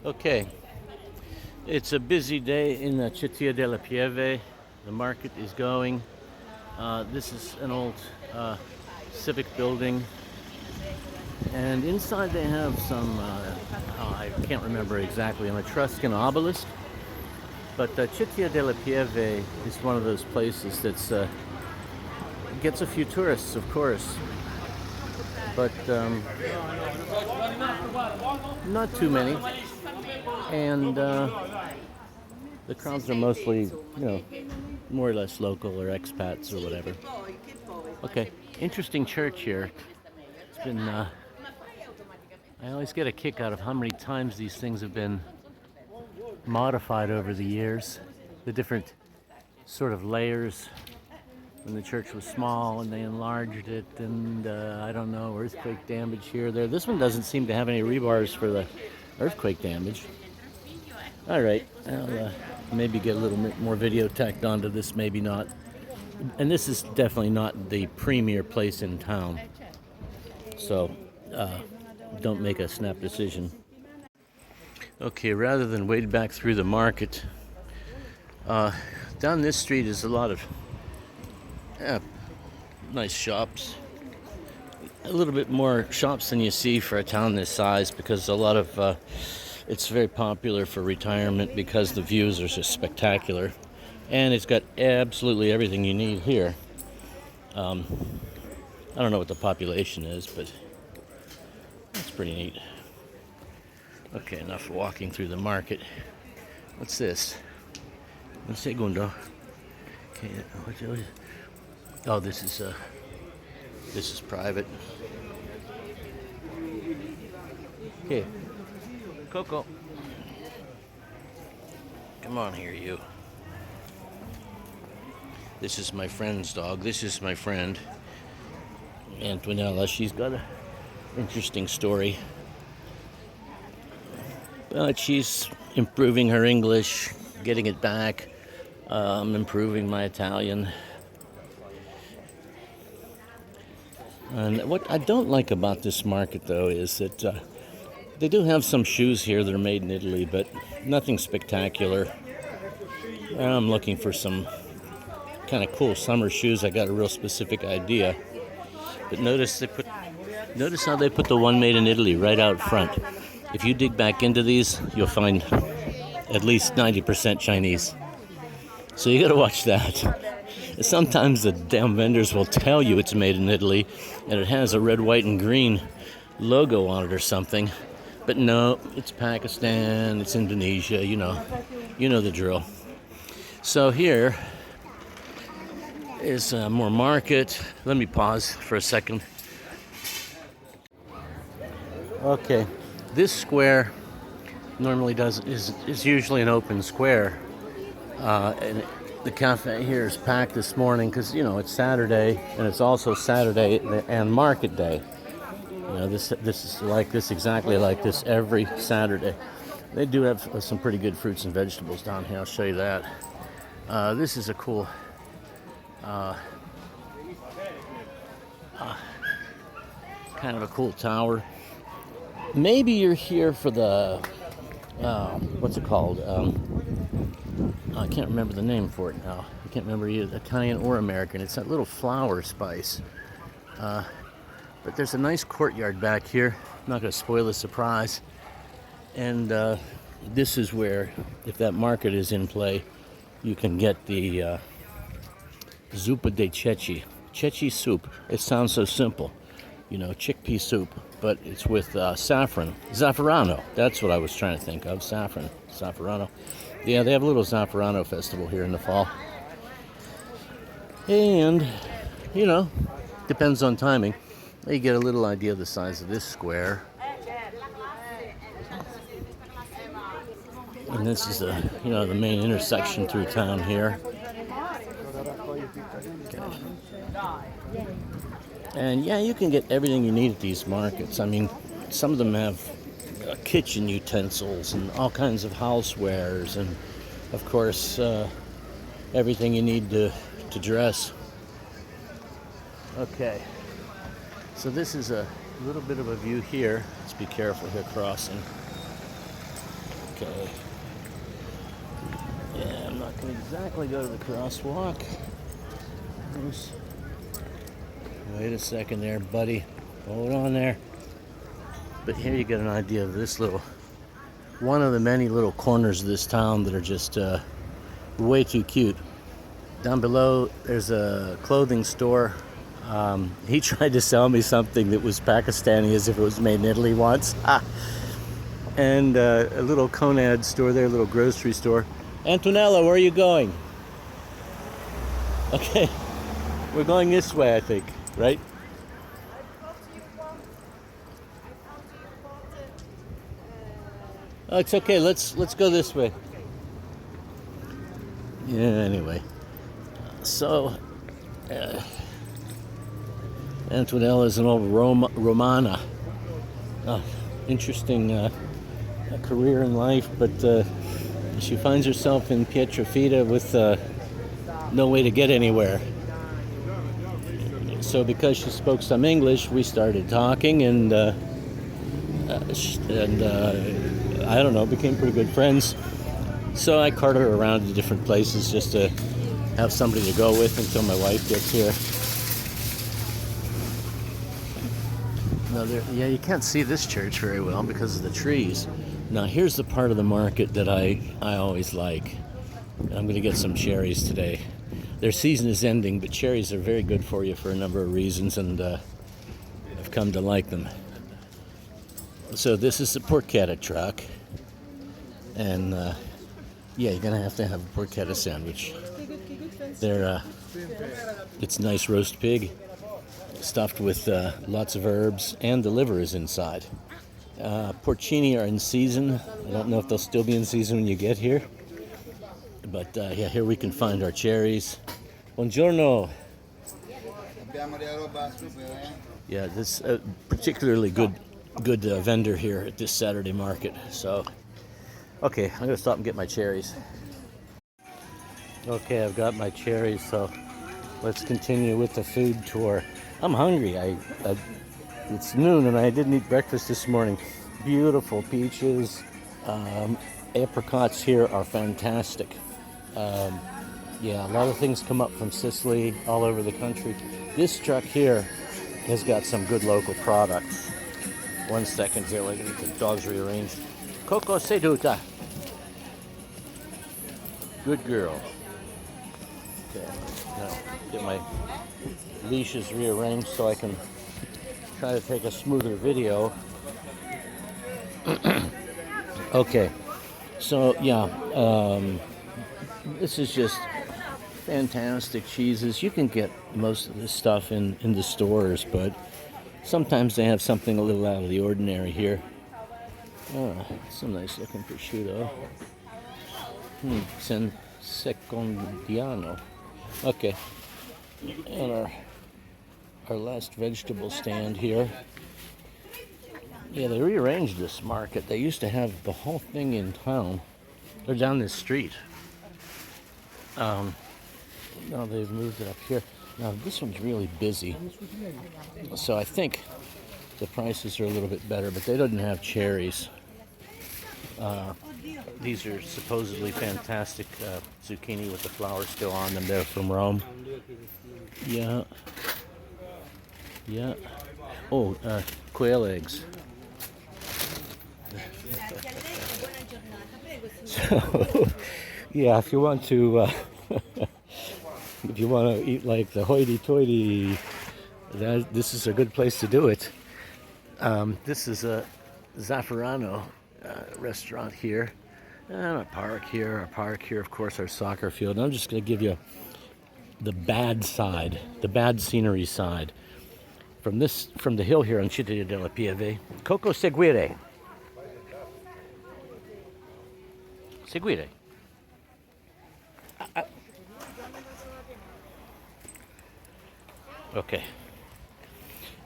Okay, it's a busy day in Citta Delle Pieve. The market is going. This is an old civic building, and inside they have some, I can't remember exactly, an Etruscan obelisk. But Citta delle Pieve is one of those places that's gets a few tourists, of course, but not too many. And the crowds are mostly, more or less local or expats or whatever. Okay, interesting church here. It's been, I always get a kick out of how many times these things have been modified over the years. The different sort of layers. When the church was small and they enlarged it, and I don't know, earthquake damage here, there. This one doesn't seem to have any rebars for the earthquake damage. All right, I'll maybe get a little bit more video tacked onto this, maybe not. And this is definitely not the premier place in town, so don't make a snap decision. Okay, rather than wade back through the market, down this street is a lot of nice shops. A little bit more shops than you see for a town this size, because a lot of it's very popular for retirement because the views are just spectacular, and it's got absolutely everything you need here. I don't know what the population is, but that's pretty neat. Okay, enough walking through the market. What's this? Un segundo. Okay, oh, this is private. Okay, Coco, come on here, you. This is my friend's dog. This is my friend Antonella. She's got an interesting story. But she's improving her English, getting it back. I'm improving my Italian. And what I don't like about this market, though, is that they do have some shoes here that are made in Italy, but nothing spectacular. I'm looking for some kind of cool summer shoes. I got a real specific idea. But notice how they put the one made in Italy right out front. If you dig back into these, you'll find at least 90% Chinese. So you got to watch that. Sometimes the damn vendors will tell you it's made in Italy, and it has a red, white, and green logo on it or something. But no, it's Pakistan, it's Indonesia, you know the drill. So here is more market. Let me pause for a second. Okay, this square normally is usually an open square, and the cafe here is packed this morning because it's Saturday, and it's also Saturday and market day. This is like this, exactly like this every Saturday. They do have some pretty good fruits and vegetables down here. I'll show you that. This is a cool kind of a cool tower. Maybe you're here for the what's it called? I can't remember the name for it now. I can't remember either Italian or American. It's that little flower spice. But there's a nice courtyard back here. I'm not going to spoil the surprise. And this is where, if that market is in play, you can get the zuppa de ceci. Ceci soup. It sounds so simple. Chickpea soup. But it's with saffron. Zafferano. That's what I was trying to think of. Saffron. Zafferano. Yeah, they have a little Zafferano festival here in the fall. And, depends on timing. You get a little idea of the size of this square. And this is the main intersection through town here. Okay. And yeah, you can get everything you need at these markets. I mean, some of them have kitchen utensils and all kinds of housewares, and of course everything you need to dress. Okay, so this is a little bit of a view here. Let's be careful here crossing. Okay. Yeah, I'm not going to exactly go to the crosswalk. Wait a second there, buddy. Hold on there. But here you get an idea of this little, one of the many little corners of this town that are just way too cute. Down below, there's a clothing store. He tried to sell me something that was Pakistani as if it was made in Italy once. And a little Conad store there, a little grocery store. Antonella, where are you going? Okay, we're going this way, I think, right? Oh, it's okay. Let's go this way. Yeah. Anyway, so Antonella is an old Romana. Interesting career in life, but she finds herself in Pietrafita with no way to get anywhere. So because she spoke some English, we started talking, and I don't know, became pretty good friends. So I cart her around to different places just to have somebody to go with until my wife gets here. Now yeah, you can't see this church very well because of the trees. Now here's the part of the market that I always like. I'm going to get some cherries today. Their season is ending, but cherries are very good for you for a number of reasons, and I've come to like them. So this is the porchetta truck, and yeah, you're gonna have to have a porchetta sandwich. It's nice roast pig, stuffed with lots of herbs, and the liver is inside. Porcini are in season. I don't know if they'll still be in season when you get here, but yeah, here we can find our cherries. Buongiorno. Yeah, this particularly good vendor here at this Saturday market. So, okay, I'm gonna stop and get my cherries. Okay, I've got my cherries, so let's continue with the food tour. I'm hungry. It's noon and I didn't eat breakfast this morning. Beautiful peaches. Apricots here are fantastic. Yeah, a lot of things come up from Sicily, all over the country. This truck here has got some good local products. 1 second here, we're gonna get the dogs rearranged. Coco seduta. Good girl. Okay, now get my leashes rearranged so I can try to take a smoother video. Okay, so yeah, this is just fantastic cheeses. You can get most of this stuff in the stores, but sometimes they have something a little out of the ordinary here. Oh, some nice looking prosciutto. San Secondiano. Okay, and our last vegetable stand here. Yeah, they rearranged this market. They used to have the whole thing in town. They're down this street. Now they've moved it up here. Now this one's really busy, so I think the prices are a little bit better, but they don't have cherries. These are supposedly fantastic zucchini with the flour still on them. They're from Rome. Yeah. Yeah. Oh, quail eggs. So, yeah, if you want to eat like the hoity-toity, this is a good place to do it. This is a Zafferano restaurant here, and a park here. Of course, our soccer field. And I'm just going to give you the bad side, the bad scenery side, from the hill here on Citta Delle Pieve. Coco seguire. Seguire. Okay.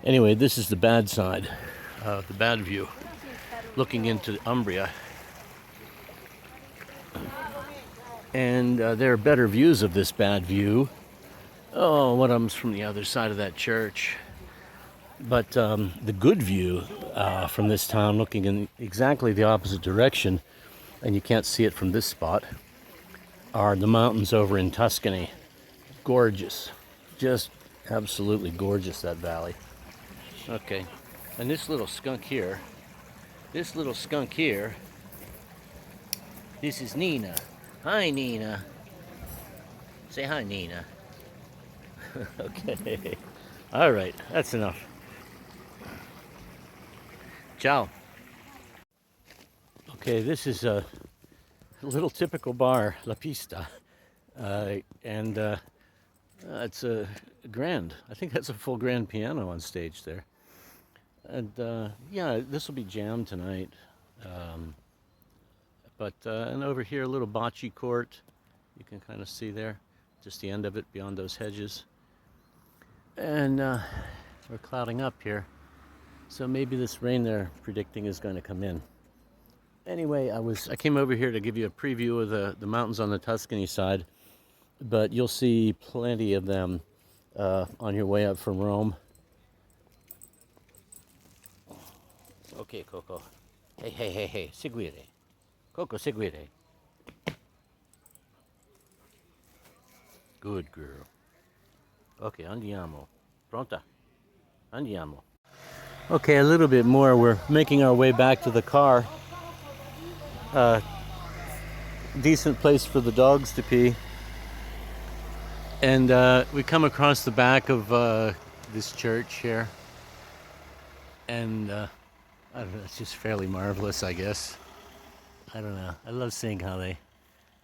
Anyway, this is the bad side, the bad view, looking into Umbria. And there are better views of this bad view. Oh, one of them's from the other side of that church. But the good view from this town, looking in exactly the opposite direction, and you can't see it from this spot, are the mountains over in Tuscany. Gorgeous. Just absolutely gorgeous, that valley. Okay. And this little skunk here, this is Nina. Hi, Nina. Say hi, Nina. Okay. All right, that's enough. Ciao. Okay, this is a little typical bar, La Pista. And it's a grand. I think that's a full grand piano on stage there. And yeah, this will be jammed tonight. And over here, a little bocce court. You can kind of see there, just the end of it beyond those hedges. And we're clouding up here. So maybe this rain they're predicting is going to come in. Anyway, I came over here to give you a preview of the mountains on the Tuscany side, but you'll see plenty of them on your way up from Rome. Okay, Coco. Hey, seguire. Coco, seguire. Good girl. Okay, andiamo. Pronta? Andiamo. Okay, a little bit more. We're making our way back to the car. Decent place for the dogs to pee. And we come across the back of this church here. And I don't know, it's just fairly marvelous, I guess. I don't know. I love seeing how they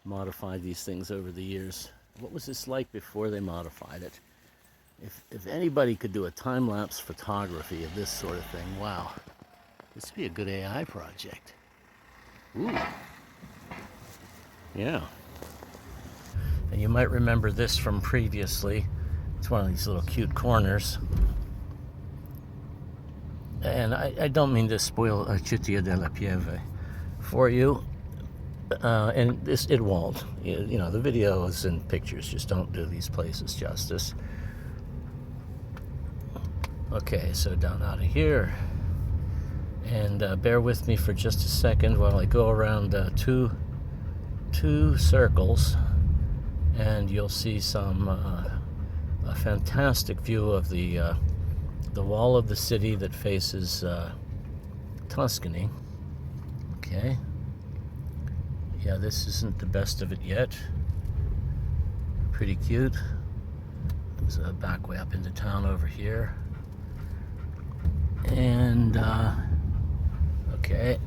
modified these things over the years. What was this like before they modified it? If anybody could do a time-lapse photography of this sort of thing, wow. This would be a good AI project. Ooh. Yeah. And you might remember this from previously. It's one of these little cute corners. And I don't mean to spoil Citta Delle Pieve for you. And it won't. You know, the videos and pictures just don't do these places justice. Okay, so down out of here. And bear with me for just a second while I go around two circles. And you'll see a fantastic view of the wall of the city that faces Tuscany. Okay. Yeah, this isn't the best of it yet. Pretty cute. There's a back way up into town over here. And, okay,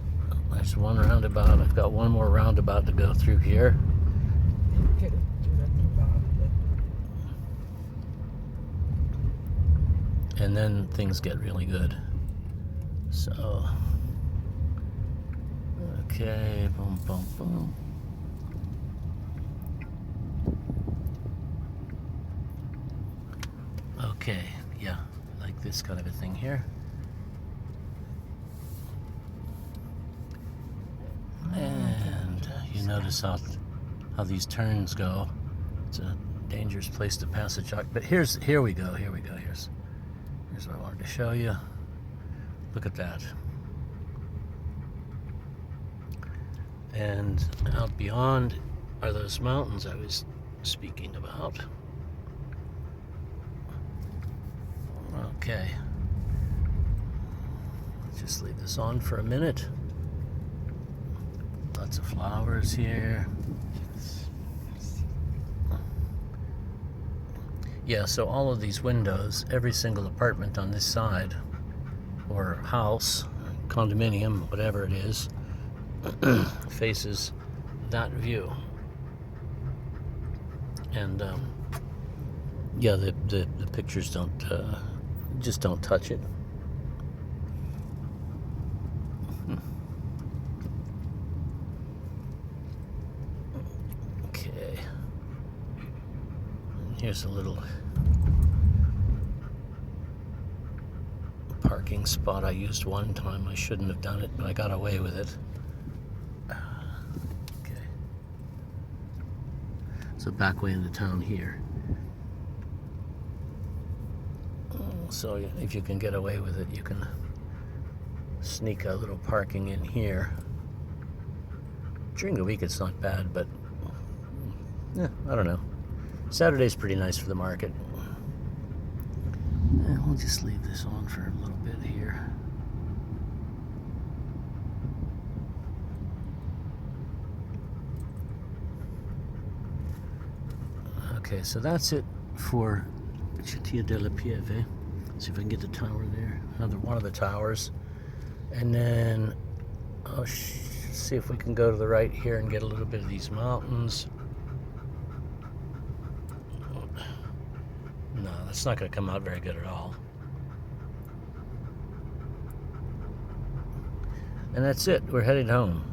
there's one roundabout. I've got one more roundabout to go through here. And then things get really good. So, okay, boom, boom, boom. Okay, yeah, like this kind of a thing here. And you notice how these turns go. It's a dangerous place to pass a truck. But here we go. Here's what I wanted to show you. Look at that. And out beyond are those mountains I was speaking about. Okay. Let's just leave this on for a minute. Lots of flowers here. Yeah, so all of these windows, every single apartment on this side, or house, condominium, whatever it is, faces that view. And yeah, the pictures don't just don't touch it. Okay. Here's a little parking spot I used one time. I shouldn't have done it, but I got away with it. Okay. So back way into town here. So if you can get away with it, you can sneak a little parking in here. During the week it's not bad, but yeah, I don't know. Saturday's pretty nice for the market. And we'll just leave this on for a little bit here. Okay, so that's it for Citta Delle Pieve. See if I can get the tower there. Another one of the towers. And then I'll see if we can go to the right here and get a little bit of these mountains. No, that's not going to come out very good at all. And that's it. We're heading home.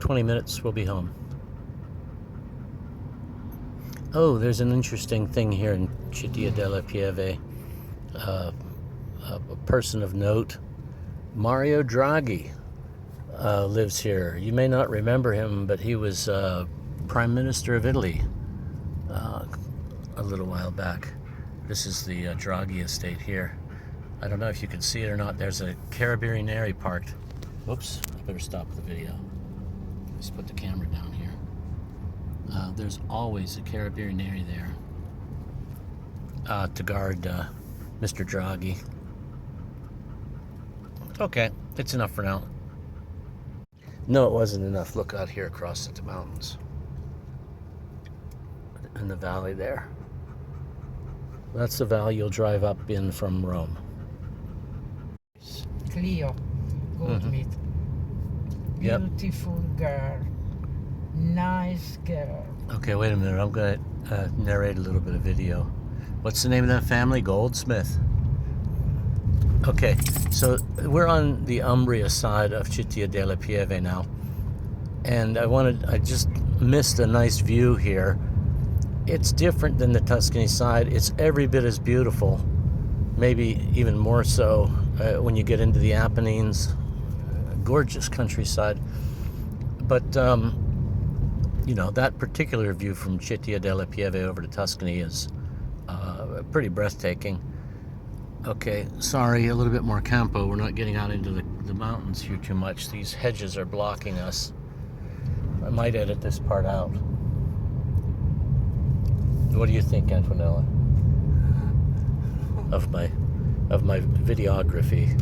20 minutes, we'll be home. Oh, there's an interesting thing here in Citta Delle Pieve. A person of note, Mario Draghi, lives here. You may not remember him, but he was Prime Minister of Italy a little while back. This is the Draghi estate here. I don't know if you can see it or not. There's a Carabinieri parked. Whoops, I better stop the video. Let's put the camera down here. There's always a Carabinieri there to guard Mr. Draghi. Okay, it's enough for now. No, it wasn't enough. Look out here across the mountains. In the valley there. That's the valley you'll drive up in from Rome. Cleo, goat meat. Beautiful girl. Nice girl. Okay, wait a minute. I'm going to narrate a little bit of video. What's the name of that family? Goldsmith. Okay, so we're on the Umbria side of Citta Delle Pieve now. And I just missed a nice view here. It's different than the Tuscany side. It's every bit as beautiful, maybe even more so when you get into the Apennines. Gorgeous countryside. But, you know, that particular view from Citta Delle Pieve over to Tuscany is pretty breathtaking. Okay, sorry, a little bit more campo. We're not getting out into the mountains here too much. These hedges are blocking us. I might edit this part out. What do you think, Antonella, of my videography?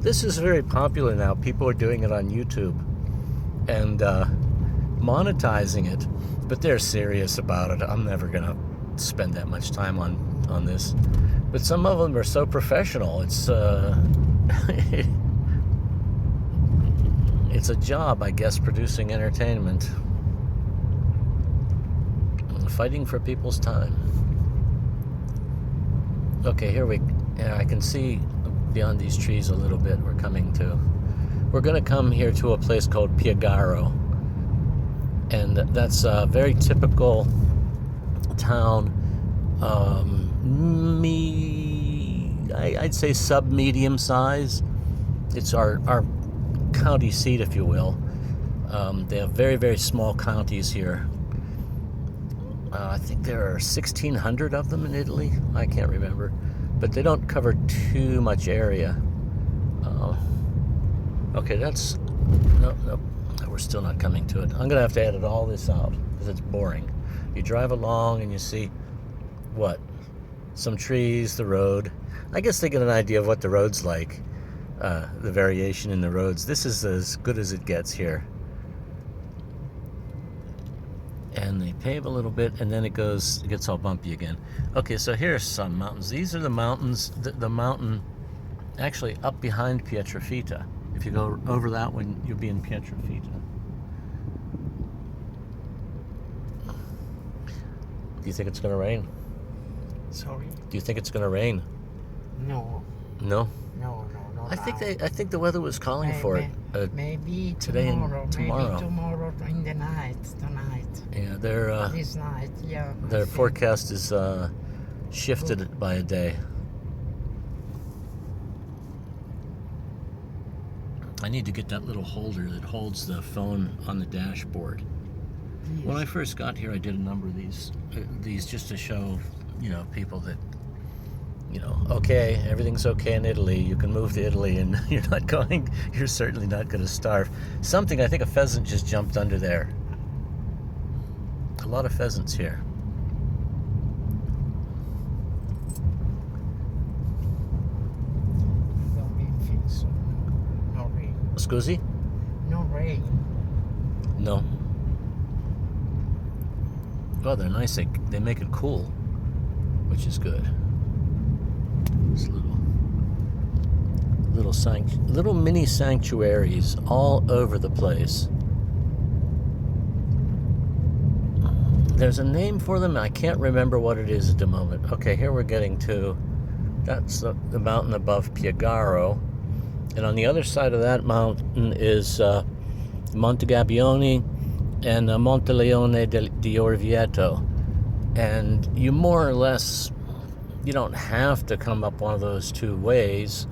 This is very popular now. People are doing it on YouTube and monetizing it, but they're serious about it. I'm never gonna spend that much time on this. But some of them are so professional. It's it's a job, I guess, producing entertainment. Fighting for people's time. Okay, I can see beyond these trees a little bit. We're going to come here to a place called Piegaro. And that's a very typical town. I'd say sub-medium size. It's our county seat, if you will. They have very, very small counties here. I think there are 1,600 of them in Italy. I can't remember. But they don't cover too much area. Okay, that's... No, we're still not coming to it. I'm going to have to edit all this out because it's boring. You drive along and you see, what? Some trees, the road. I guess they get an idea of what the road's like. The variation in the roads. This is as good as it gets here. And they pave a little bit, and then it gets all bumpy again. Okay, so here's some mountains. These are the mountains, the mountain actually up behind Pietrafita. If you go over that one, you'll be in Pietrafita. Do you think it's going to rain? Sorry? Do you think it's going to rain? No. No? No. I think the weather was calling for it. Maybe today tomorrow. and tomorrow. Maybe tomorrow in the night. Tonight. Yeah, this night. Yeah. Their forecast is shifted by a day. I need to get that little holder that holds the phone on the dashboard. Yes. When I first got here, I did a number of these just to show, people that you know, okay, everything's okay in Italy. You can move to Italy and you're certainly not going to starve. Something, I think a pheasant just jumped under there. A lot of pheasants here. Don't be fixed. No rain. Scusi? No rain. No. Oh, they're nice. They make it cool, which is good. It's little mini sanctuaries all over the place. There's a name for them. I can't remember what it is at the moment. Okay, here we're getting to, that's the mountain above Piegaro. And on the other side of that mountain is Monte Gabbione and Monte Leone di Orvieto. And you more or less, you don't have to come up one of those two ways.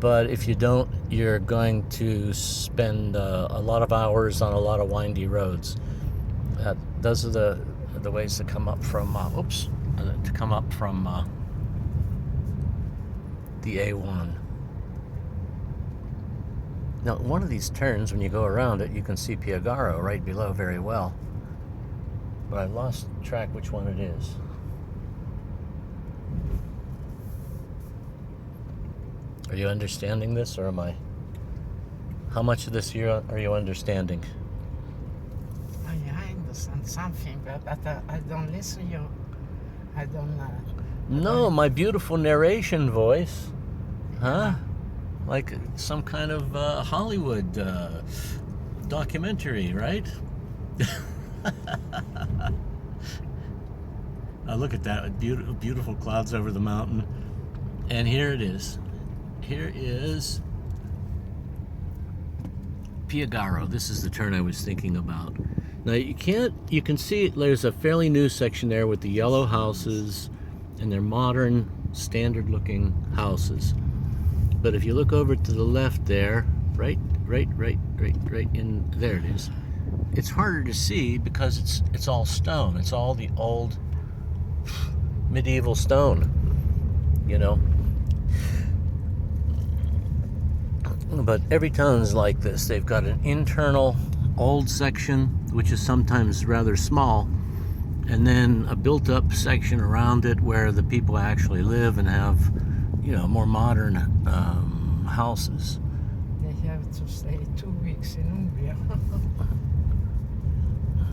But if you don't, you're going to spend a lot of hours on a lot of windy roads. Those are the ways to come up from the A1. Now, one of these turns, when you go around it, you can see Piegaro right below very well. But I've lost track which one it is. Are you understanding this, or am I? How much of this are you understanding? I understand something, but I don't listen you. I don't. No, my beautiful narration voice. Huh? Like some kind of Hollywood documentary, right? Look at that, beautiful clouds over the mountain. And here it is. Here is Piegaro. This is the turn I was thinking about. Now you can see there's a fairly new section there with the yellow houses, and they're modern, standard looking houses. But if you look over to the left there, right in there it is. It's harder to see because it's all stone. It's all the old medieval stone, you know. But every town's like this. They've got an internal old section, which is sometimes rather small, and then a built-up section around it where the people actually live and have, you know, more modern houses. They have to stay 2 weeks in Umbria.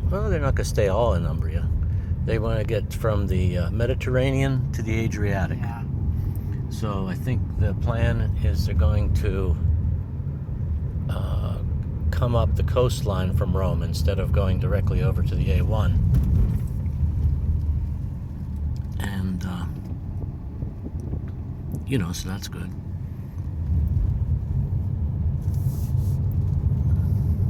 Well, they're not going to stay all in Umbria. They want to get from the Mediterranean to the Adriatic. Yeah. So I think the plan is they're going to come up the coastline from Rome instead of going directly over to the A1. And, you know, so that's good.